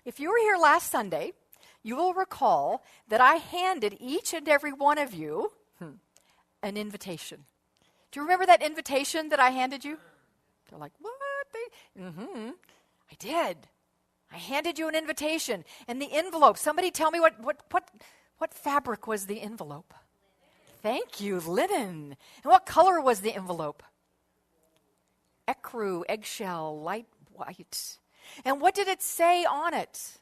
If you were here last Sunday, you will recall that I handed each and every one of you an invitation. Do you remember that invitation that I handed you? They're like, what? I did. I handed you an invitation. And the envelope, somebody tell me what fabric was the envelope? Thank you, linen. And what color was the envelope? Ecru, eggshell, light white. And what did it say on it?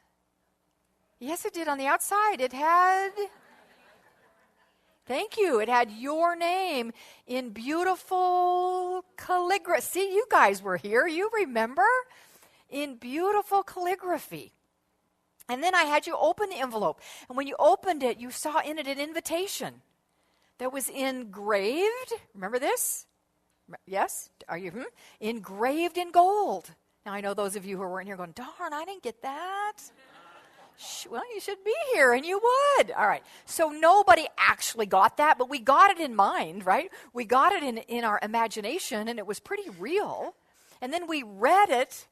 Yes, it did. On the outside, it had... Thank you. It had your name in beautiful calligraphy. See, you guys were here. You remember? In beautiful calligraphy. And then I had you open the envelope. And when you opened it, you saw in it an invitation that was engraved. Remember this? Yes? Are you? Engraved in gold. Now, I know those of you who weren't here going, darn, I didn't get that. Well, you should be here, and you would. All right. So nobody actually got that, but we got it in mind, right? We got it in our imagination, and it was pretty real. And then we read it.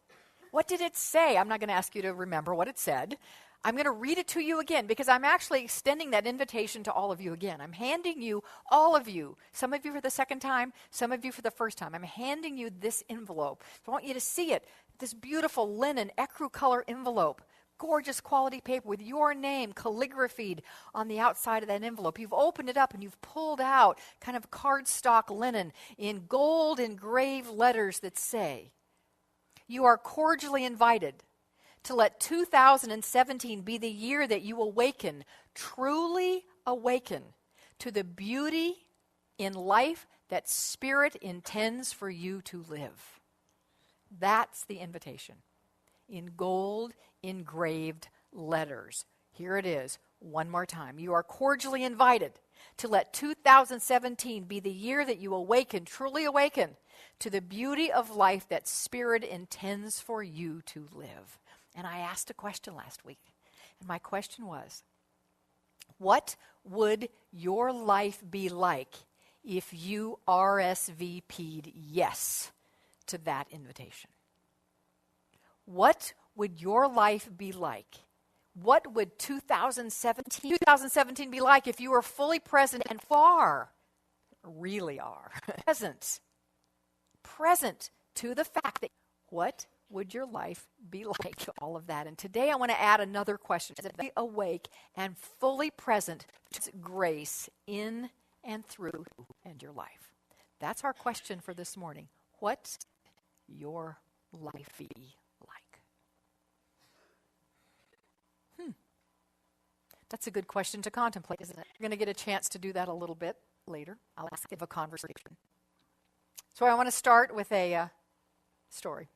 What did it say? I'm not going to ask you to remember what it said. I'm going to read it to you again because I'm actually extending that invitation to all of you again. I'm handing you, all of you, some of you for the second time, some of you for the first time. I'm handing you this envelope. I want you to see it, this beautiful linen, ecru color envelope. Gorgeous quality paper with your name calligraphied on the outside of that envelope. You've opened it up and you've pulled out kind of cardstock linen in gold engraved letters that say, you are cordially invited to let 2017 be the year that you awaken, truly awaken to the beauty in life that Spirit intends for you to live. That's the invitation. In gold engraved letters. Here it is, one more time. You are cordially invited to let 2017 be the year that you awaken, truly awaken, to the beauty of life that Spirit intends for you to live. And I asked a question last week, and my question was, what would your life be like if you RSVP'd yes to that invitation? What would your life be like? What would 2017 be like if you were fully present and really are, present to the fact that what would your life be like? All of that. And today I want to add another question. Be awake and fully present to grace in and through and your life. That's our question for this morning. What's your life be like? That's a good question to contemplate, isn't it? You're going to get a chance to do that a little bit later. I'll ask you a conversation. So I want to start with a story.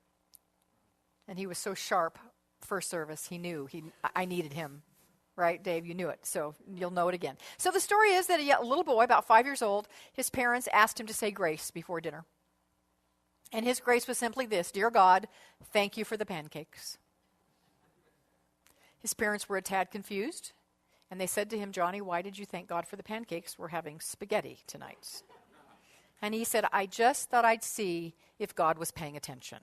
And he was so sharp, first service, he knew I needed him. Right, Dave? You knew it, so you'll know it again. So the story is that a little boy, about 5 years old, his parents asked him to say grace before dinner. And his grace was simply this: Dear God, thank you for the pancakes. His parents were a tad confused. And they said to him, Johnny, why did you thank God for the pancakes? We're having spaghetti tonight. And he said, I just thought I'd see if God was paying attention.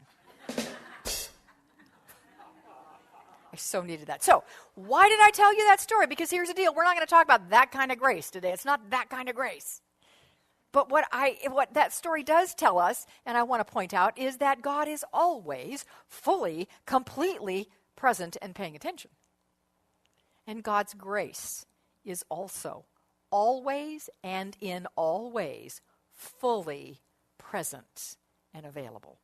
I so needed that. So, why did I tell you that story? Because here's the deal. We're not going to talk about that kind of grace today. It's not that kind of grace. But what that story does tell us, and I want to point out, is that God is always fully, completely present and paying attention. And God's grace is also always and in all ways fully present and available.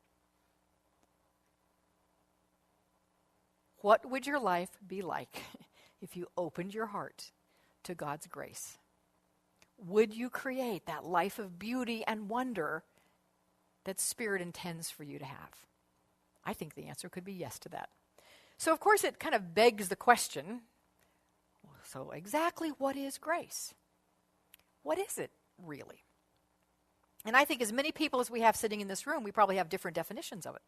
What would your life be like if you opened your heart to God's grace? Would you create that life of beauty and wonder that Spirit intends for you to have? I think the answer could be yes to that. So, of course, it kind of begs the question, so exactly what is grace? What is it really? And I think as many people as we have sitting in this room, we probably have different definitions of it.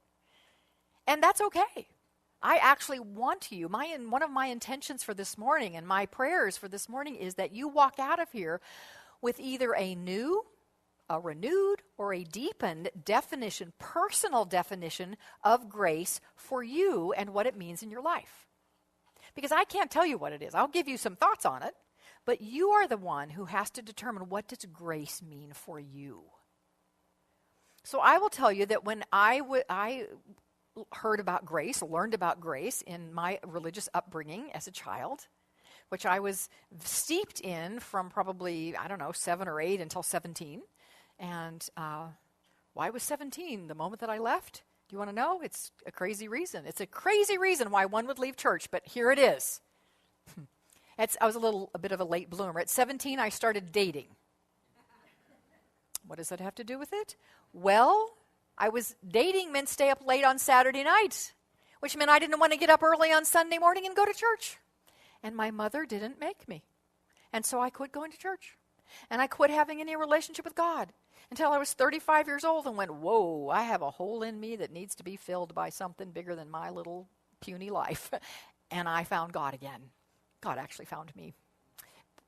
And that's okay. I actually want you, one of my intentions for this morning and my prayers for this morning is that you walk out of here with either a new, a renewed, or a deepened definition, personal definition of grace for you and what it means in your life. Because I can't tell you what it is. I'll give you some thoughts on it, but you are the one who has to determine, what does grace mean for you? So I will tell you that when I heard about grace, learned about grace in my religious upbringing as a child, which I was steeped in from probably, 7 or 8 until 17. And why was 17 the moment that I left? Do you want to know? It's a crazy reason. It's a crazy reason why one would leave church, but here it is. I was a bit of a late bloomer. At 17, I started dating. What does that have to do with it? Well, I was dating meant stay up late on Saturday nights, which meant I didn't want to get up early on Sunday morning and go to church. And my mother didn't make me. And so I quit going to church. And I quit having any relationship with God until I was 35 years old and went, whoa, I have a hole in me that needs to be filled by something bigger than my little puny life. And I found God again. God actually found me.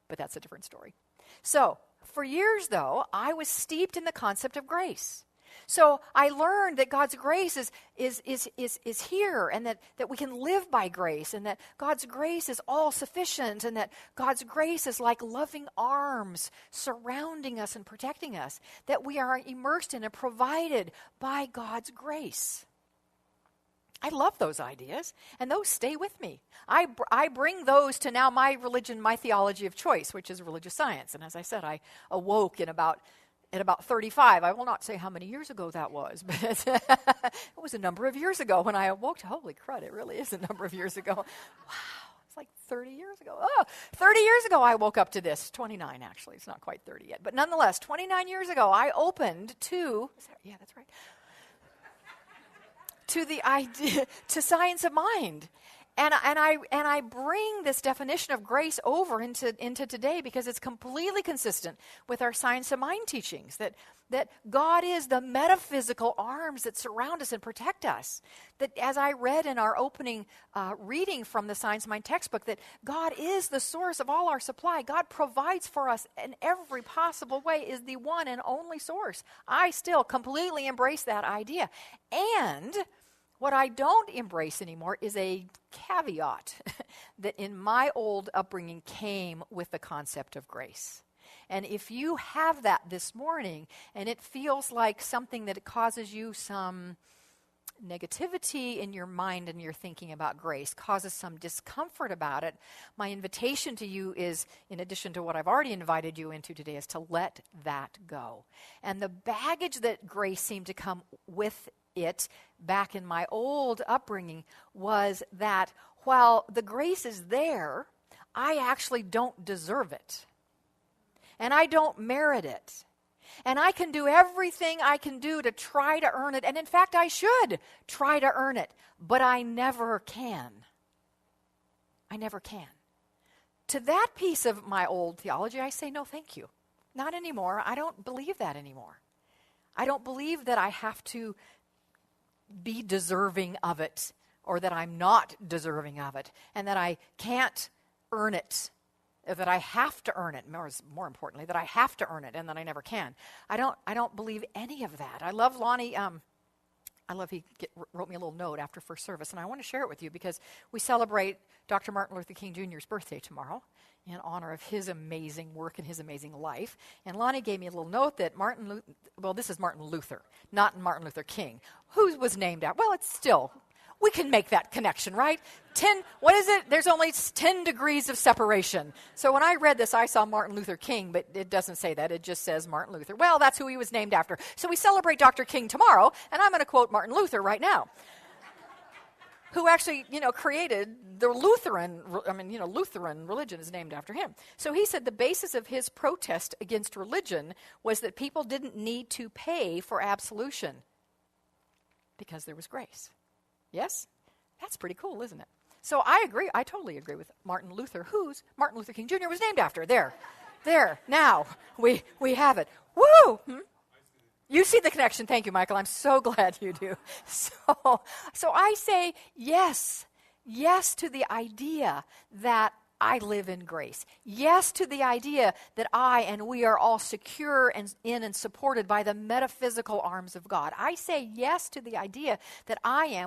But that's a different story. So, for years, though, I was steeped in the concept of grace. So I learned that God's grace is here, and that we can live by grace, and that God's grace is all sufficient, and that God's grace is like loving arms surrounding us and protecting us, that we are immersed in and provided by God's grace. I love those ideas, and those stay with me. I bring those to now my religion, my theology of choice, which is religious science. And as I said, I awoke at about 35. I will not say how many years ago that was, but it was a number of years ago when I awoke. Holy crud, it really is a number of years ago. Wow, it's like 30 years ago. 30 years ago I woke up to this. 29, actually. It's not quite 30 yet. But nonetheless, 29 years ago, I opened to, that's right, to the idea, to science of mind. And I bring this definition of grace over into today because it's completely consistent with our science of mind teachings, that God is the metaphysical arms that surround us and protect us. That, as I read in our opening reading from the Science of Mind textbook, that God is the source of all our supply. God provides for us in every possible way, is the one and only source. I still completely embrace that idea. And what I don't embrace anymore is a caveat that in my old upbringing came with the concept of grace. And if you have that this morning, and it feels like something that causes you some negativity in your mind and your thinking about grace, causes some discomfort about it, my invitation to you is, in addition to what I've already invited you into today, is to let that go. And the baggage that grace seemed to come with it back in my old upbringing was that while the grace is there, I actually don't deserve it. And I don't merit it. And I can do everything I can do to try to earn it. And in fact, I should try to earn it. But I never can. I never can. To that piece of my old theology, I say, no, thank you. Not anymore. I don't believe that anymore. I don't believe that I have to be deserving of it, or that I'm not deserving of it, and that I can't earn it, that I have to earn it, more importantly, that I have to earn it, and that I never can. I don't believe any of that. I love Lonnie. He wrote me a little note after first service, and I want to share it with you because we celebrate Dr. Martin Luther King Jr.'s birthday tomorrow in honor of his amazing work and his amazing life. And Lonnie gave me a little note that this is Martin Luther, not Martin Luther King, who was named after. Well, it's still, we can make that connection, right? What is it? There's only 10 degrees of separation. So when I read this, I saw Martin Luther King, but it doesn't say that. It just says Martin Luther. Well, that's who he was named after. So we celebrate Dr. King tomorrow, and I'm going to quote Martin Luther right now, who actually, created the Lutheran religion is named after him. So he said the basis of his protest against religion was that people didn't need to pay for absolution because there was grace. Yes? That's pretty cool, isn't it? So I agree. I totally agree with Martin Luther, who's Martin Luther King Jr. was named after. There. Now we have it. Woo! You see the connection. Thank you, Michael. I'm so glad you do. So I say yes to the idea that I live in grace. Yes to the idea that I and we are all secure and in and supported by the metaphysical arms of God. I say yes to the idea that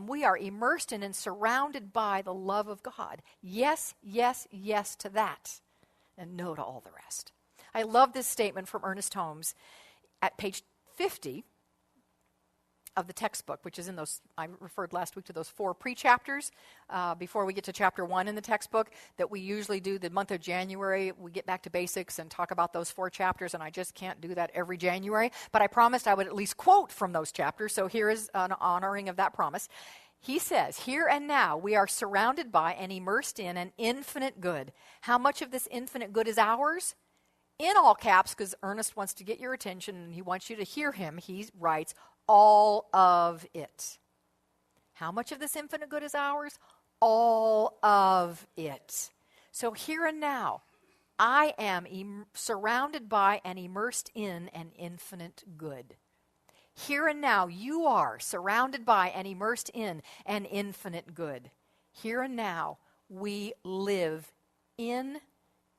we are immersed in and surrounded by the love of God. Yes, yes, yes to that. And no to all the rest. I love this statement from Ernest Holmes at page 50 of the textbook, which is in those, I referred last week to those 4 pre-chapters before we get to chapter 1 in the textbook that we usually do the month of January. We get back to basics and talk about those 4 chapters, and I just can't do that every January. But I promised I would at least quote from those chapters, so here is an honoring of that promise. He says, here and now we are surrounded by and immersed in an infinite good. How much of this infinite good is ours? In all caps, because Ernest wants to get your attention and he wants you to hear him, he writes, all of it. How much of this infinite good is ours? All of it. So here and now, I am surrounded by and immersed in an infinite good. Here and now, you are surrounded by and immersed in an infinite good. Here and now, we live in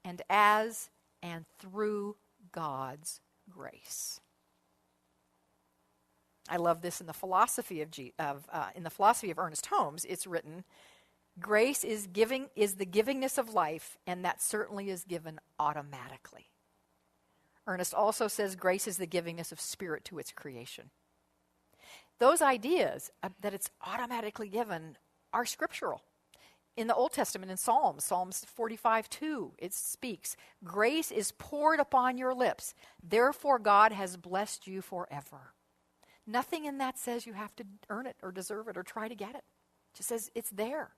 and as and through God's grace. I love this in the philosophy of Ernest Holmes. It's written, grace is the givingness of life, and that certainly is given automatically. Ernest also says grace is the givingness of spirit to its creation. Those ideas that it's automatically given are scriptural. In the Old Testament, in Psalms 45:2, it speaks, grace is poured upon your lips. Therefore, God has blessed you forever. Nothing in that says you have to earn it or deserve it or try to get it. It just says it's there.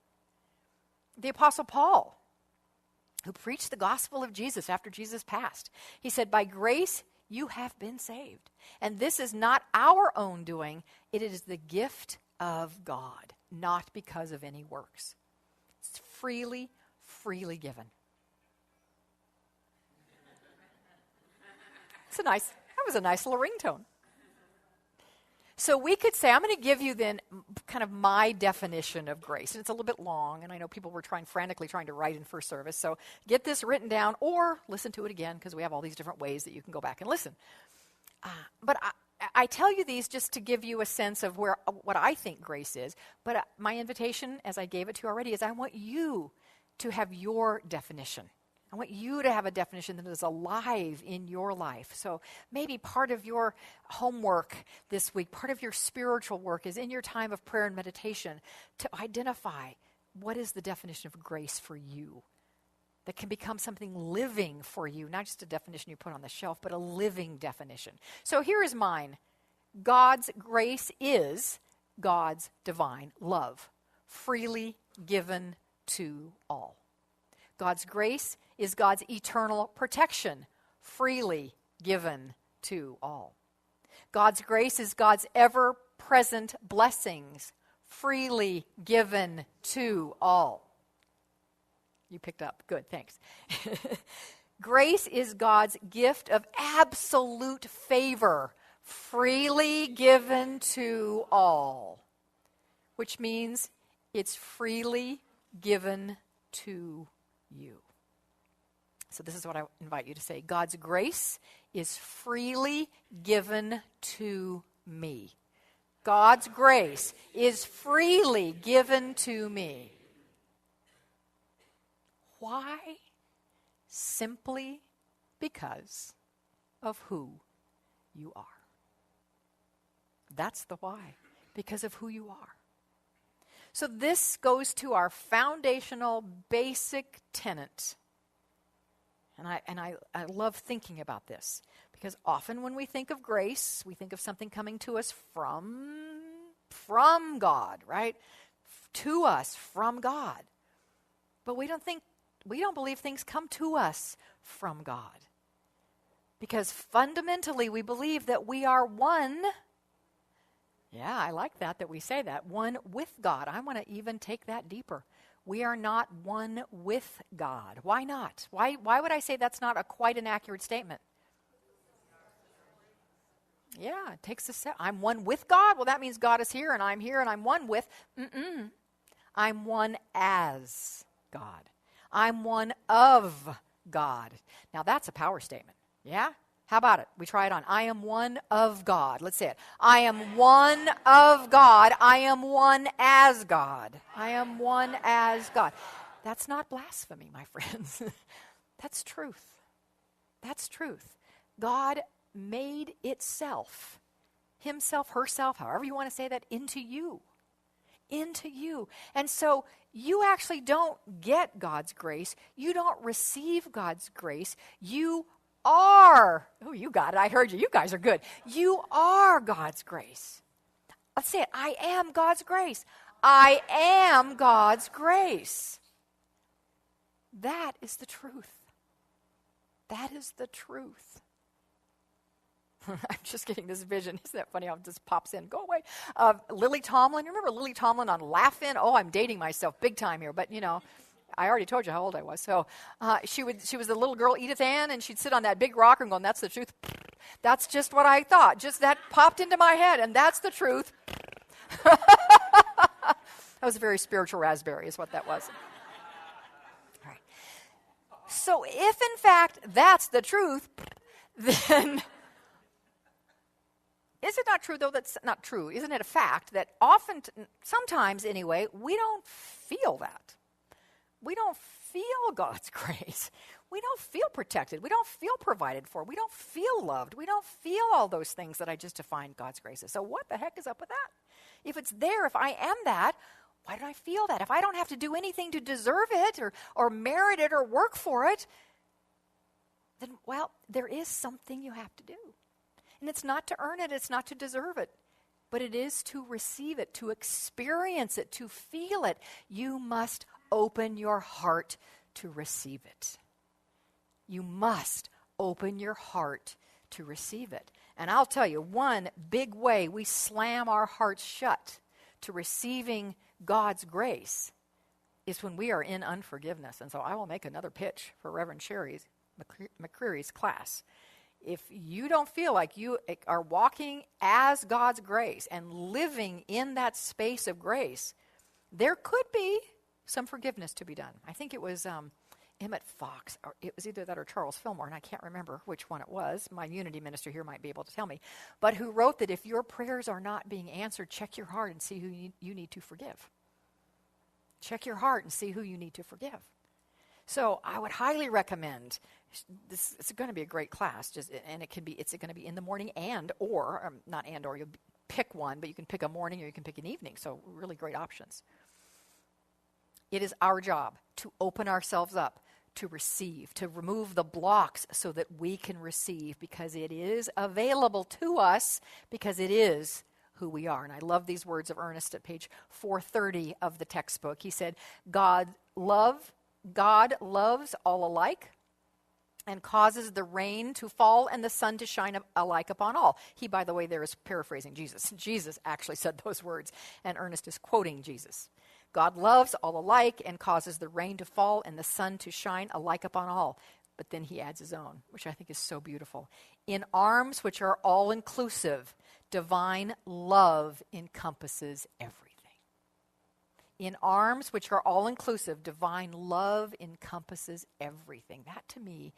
The Apostle Paul, who preached the gospel of Jesus after Jesus passed, he said, by grace you have been saved. And this is not our own doing. It is the gift of God, not because of any works. It's freely given. That was a nice little ringtone. So we could say, I'm going to give you then kind of my definition of grace. And it's a little bit long, and I know people were frantically trying to write in first service. So get this written down or listen to it again, because we have all these different ways that you can go back and listen. But I tell you these just to give you a sense of what I think grace is. But my invitation, as I gave it to you already, is I want you to have your definition. I want you to have a definition that is alive in your life. So maybe part of your homework this week, part of your spiritual work is in your time of prayer and meditation to identify what is the definition of grace for you that can become something living for you, not just a definition you put on the shelf, but a living definition. So here is mine. God's grace is God's divine love, freely given to all. God's grace is God's eternal protection, freely given to all. God's grace is God's ever-present blessings, freely given to all. You picked up. Good, thanks. Grace is God's gift of absolute favor, freely given to all, which means it's freely given to you. So this is what I invite you to say. God's grace is freely given to me. God's grace is freely given to me. Why? Simply because of who you are. That's the why. Because of who you are. So this goes to our foundational basic tenet. And I love thinking about this, because often when we think of grace, we think of something coming to us from God, right? To us from God. But we don't believe things come to us from God. Because fundamentally we believe that we are one. Yeah, I like that we say that. One with God. I want to even take that deeper. We are not one with God. Why not? Why would I say that's not quite an accurate statement? Yeah, it takes a step. I'm one with God? Well, that means God is here and I'm one with. I'm one as God. I'm one of God. Now that's a power statement. Yeah? How about it? We try it on. I am one of God. Let's say it. I am one of God. I am one as God. I am one as God. That's not blasphemy, my friends. That's truth. That's truth. God made itself, himself, herself, however you want to say that, into you. Into you. And so you actually don't get God's grace. You don't receive God's grace. You are. Oh, you got it. I heard you. You guys are good. You are God's grace. Let's say it. I am God's grace. I am God's grace. That is the truth. That is the truth. I'm just getting this vision. Isn't that funny how it just pops in? Go away. Lily Tomlin. You remember Lily Tomlin on Laugh-In? Oh, I'm dating myself big time here. But, you know, I already told you how old I was. So she was the little girl, Edith Ann, and she'd sit on that big rocker and go, that's the truth. That's just what I thought. Just that popped into my head, and that's the truth. That was a very spiritual raspberry is what that was. All right. So if, in fact, that's the truth, then... Is it not true, though, that's not true? Isn't it a fact that sometimes anyway, we don't feel that? We don't feel God's grace. We don't feel protected. We don't feel provided for. We don't feel loved. We don't feel all those things that I just defined God's grace as. So what the heck is up with that? If it's there, if I am that, why don't I feel that? If I don't have to do anything to deserve it or merit it or work for it, then, well, there is something you have to do. And it's not to earn it, it's not to deserve it, but it is to receive it, to experience it, to feel it. You must open your heart to receive it. You must open your heart to receive it. And I'll tell you, one big way we slam our hearts shut to receiving God's grace is when we are in unforgiveness. And so I will make another pitch for Reverend Sherry McCreary's class. If you don't feel like you are walking as God's grace and living in that space of grace, there could be some forgiveness to be done. I think it was Emmett Fox, or it was either that or Charles Fillmore, and I can't remember which one it was. My Unity minister here might be able to tell me. But who wrote that if your prayers are not being answered, check your heart and see who you need to forgive. Check your heart and see who you need to forgive. So I would highly recommend this. It's going to be a great class, and it's going to be in the morning or you'll pick one, but you can pick a morning or you can pick an evening. So really great options. It is our job to open ourselves up to receive, to remove the blocks so that we can receive, because it is available to us, because it is who we are. And I love these words of Ernest at page 430 of the textbook. He said, God loves all alike and causes the rain to fall and the sun to shine alike upon all. He, by the way, there is paraphrasing Jesus. Jesus actually said those words, and Ernest is quoting Jesus. God loves all alike and causes the rain to fall and the sun to shine alike upon all. But then he adds his own, which I think is so beautiful. In arms which are all-inclusive, divine love encompasses everything. In arms which are all-inclusive, divine love encompasses everything. That, to me,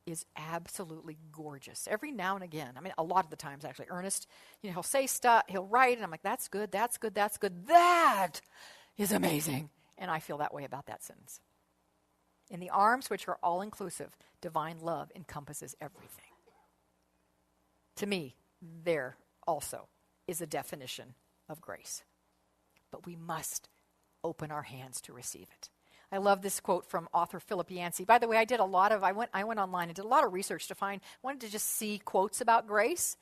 is absolutely gorgeous. Every now and again, a lot of the times, actually, Ernest, he'll say stuff, he'll write, and I'm like, that's good, that's good, that's good. That is amazing. And I feel that way about that sentence. In the arms which are all-inclusive, divine love encompasses everything. To me, there also is a definition of grace. But we must open our hands to receive it. I love this quote from author Philip Yancey. By the way, I went online and did a lot of research wanted to just see quotes about grace.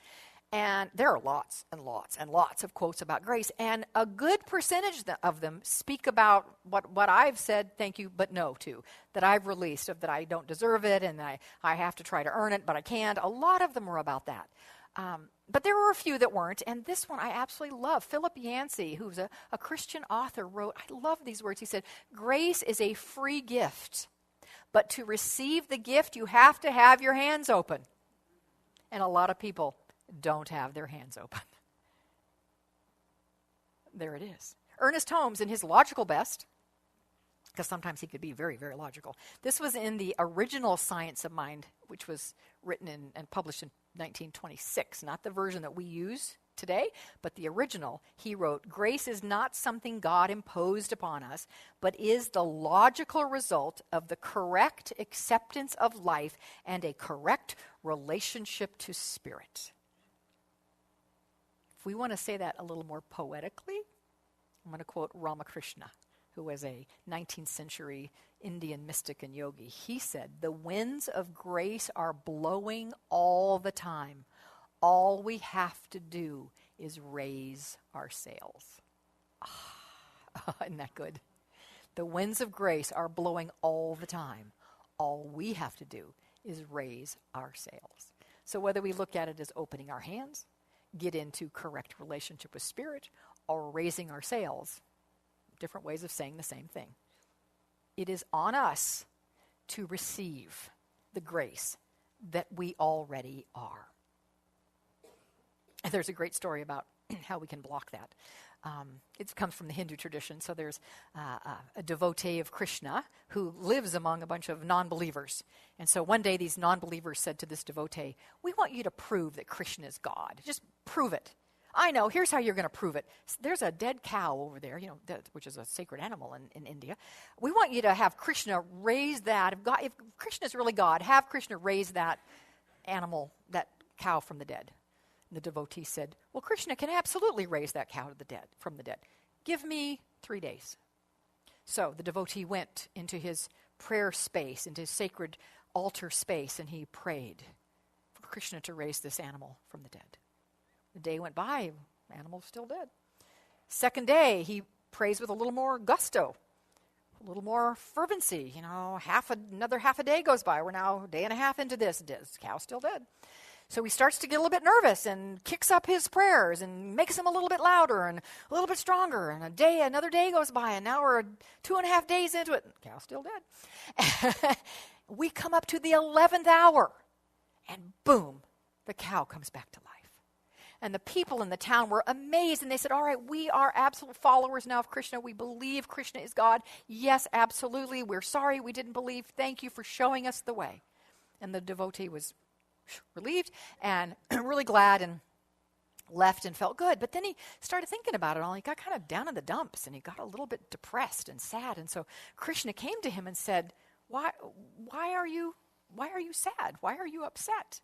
And there are lots and lots and lots of quotes about grace. And a good percentage of them speak about what I've said, thank you, but no to, that I've released, of that I don't deserve it and I have to try to earn it, but I can't. A lot of them were about that. But there were a few that weren't, and this one I absolutely love. Philip Yancey, who's a Christian author, wrote, I love these words. He said, grace is a free gift, but to receive the gift, you have to have your hands open. And a lot of people don't have their hands open. There it is. Ernest Holmes, in his Logical Best, because sometimes he could be very, very logical. This was in the original Science of Mind, which was written and published in 1926, not the version that we use today, but the original. He wrote, "Grace is not something God imposed upon us, but is the logical result of the correct acceptance of life and a correct relationship to spirit." If we want to say that a little more poetically, I'm going to quote Ramakrishna, who was a 19th century Indian mystic and yogi. He said, "The winds of grace are blowing all the time. All we have to do is raise our sails." Isn't that good? The winds of grace are blowing all the time. All we have to do is raise our sails. So whether we look at it as opening our hands, get into correct relationship with spirit, or raising our sails, different ways of saying the same thing. It is on us to receive the grace that we already are. And there's a great story about how we can block that. It comes from the Hindu tradition. So there's a devotee of Krishna who lives among a bunch of non-believers. And so one day these non-believers said to this devotee, "We want you to prove that Krishna is God. Just prove it." "I know, here's how you're going to prove it. There's a dead cow over there, which is a sacred animal in India. We want you to have Krishna raise that. If Krishna is really God, have Krishna raise that animal, that cow from the dead." And the devotee said, "Well, Krishna can absolutely raise that cow from the dead. Give me 3 days." So the devotee went into his prayer space, into his sacred altar space, and he prayed for Krishna to raise this animal from the dead. The day went by, the animal was still dead. Second day, he prays with a little more gusto, a little more fervency. Another half a day goes by. We're now a day and a half into this. This cow's still dead. So he starts to get a little bit nervous and kicks up his prayers and makes them a little bit louder and a little bit stronger. And another day goes by, and now we're 2.5 days into it. The cow's still dead. We come up to the 11th hour, and boom, the cow comes back to life. And the people in the town were amazed, and they said, "All right, we are absolute followers now of Krishna. We believe Krishna is God. Yes, absolutely. We're sorry we didn't believe. Thank you for showing us the way." And the devotee was relieved and really glad and left and felt good. But then he started thinking about it all. He got kind of down in the dumps, and he got a little bit depressed and sad. And so Krishna came to him and said, why are you sad? Why are you upset?"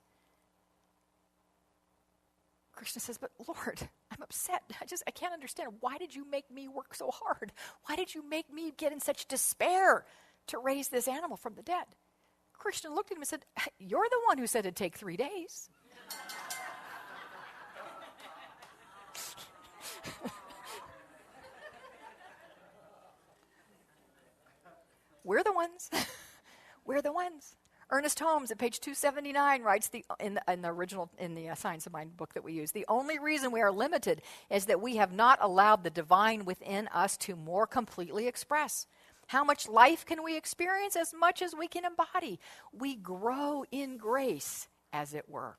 Krishna says, "But Lord, I'm upset. I can't understand. Why did you make me work so hard? Why did you make me get in such despair to raise this animal from the dead?" Krishna looked at him and said, "You're the one who said it'd take 3 days." We're the ones. We're the ones. Ernest Holmes at page 279 writes in the Science of Mind book that we use, "The only reason we are limited is that we have not allowed the divine within us to more completely express. How much life can we experience? As much as we can embody. We grow in grace, as it were.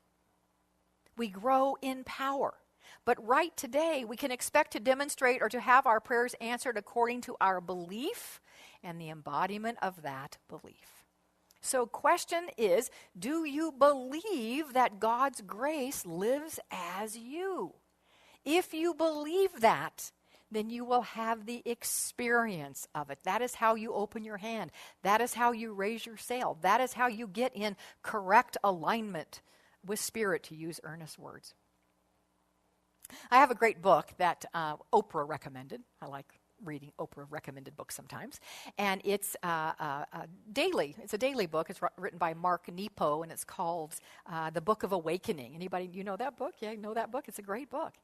We grow in power. But right today, we can expect to demonstrate or to have our prayers answered according to our belief and the embodiment of that belief. So question is, do you believe that God's grace lives as you? If you believe that, then you will have the experience of it. That is how you open your hand. That is how you raise your sail. That is how you get in correct alignment with spirit, to use Ernest's words. I have a great book that Oprah recommended. I like reading Oprah recommended books sometimes. And it's daily. It's a daily book. It's written by Mark Nepo, and it's called The Book of Awakening. Anybody, you know that book? Yeah, you know that book? It's a great book.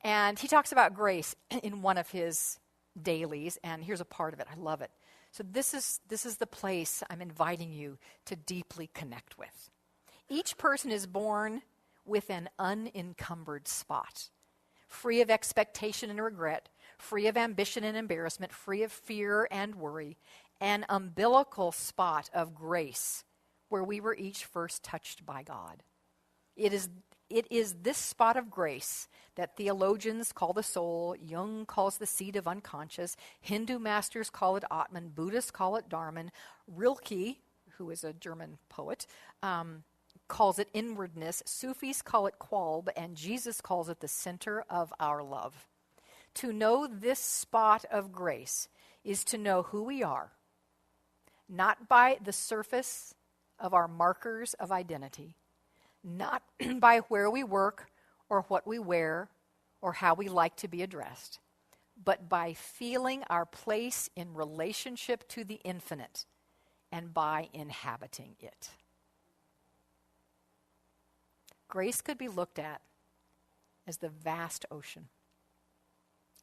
And he talks about grace in one of his dailies, and here's a part of it. I love it. So this is the place I'm inviting you to deeply connect with. Each person is born with an unencumbered spot, free of expectation and regret, free of ambition and embarrassment, free of fear and worry, an umbilical spot of grace where we were each first touched by God. It is it is this spot of grace that theologians call the soul, Jung calls the seat of unconscious, Hindu masters call it Atman, Buddhists call it Dharman, Rilke, who is a German poet, calls it inwardness, Sufis call it Qalb, and Jesus calls it the center of our love. To know this spot of grace is to know who we are, not by the surface of our markers of identity, not by where we work or what we wear or how we like to be addressed, but by feeling our place in relationship to the infinite and by inhabiting it. Grace could be looked at as the vast ocean.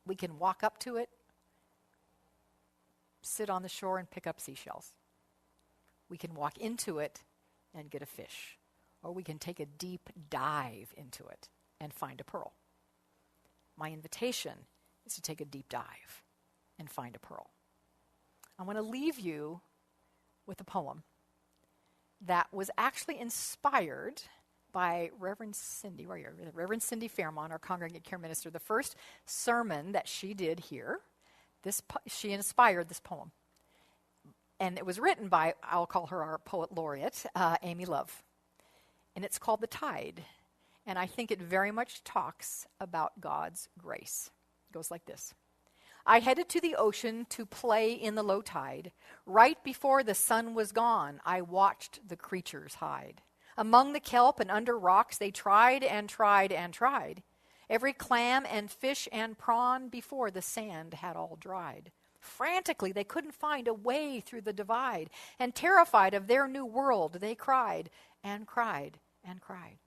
We can walk up to it, sit on the shore and pick up seashells. We can walk into it and get a fish. Or we can take a deep dive into it and find a pearl. My invitation is to take a deep dive and find a pearl. I want to leave you with a poem that was actually inspired by Reverend Cindy Fairmont, our congregate care minister. The first sermon that she did here, she inspired this poem. And it was written by, I'll call her our poet laureate, Amy Love. And it's called The Tide. And I think it very much talks about God's grace. It goes like this. I headed to the ocean to play in the low tide. Right before the sun was gone, I watched the creatures hide. Among the kelp and under rocks, they tried and tried and tried. Every clam and fish and prawn before the sand had all dried. Frantically, they couldn't find a way through the divide. And terrified of their new world, they cried and cried and cried.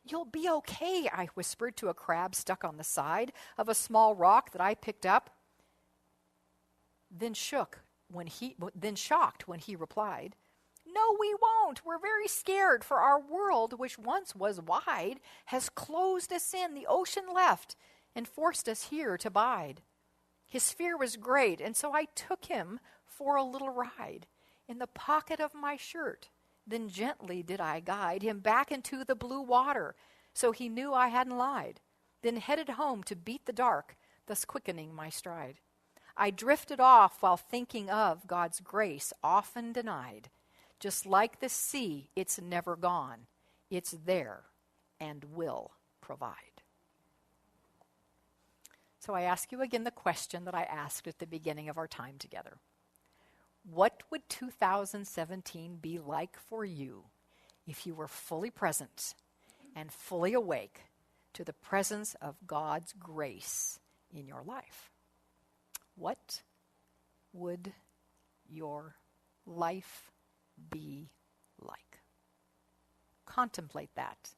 You'll be okay, I whispered to a crab stuck on the side of a small rock that I picked up. Then shocked when he replied, No, we won't. We're very scared, for our world, which once was wide, has closed us in, the ocean left, and forced us here to bide. His fear was great, and so I took him for a little ride in the pocket of my shirt. Then gently did I guide him back into the blue water, so he knew I hadn't lied. Then headed home to beat the dark, thus quickening my stride. I drifted off while thinking of God's grace often denied. Just like the sea, it's never gone. It's there and will provide. So I ask you again the question that I asked at the beginning of our time together. What would 2017 be like for you if you were fully present and fully awake to the presence of God's grace in your life? What would your life be like? Contemplate that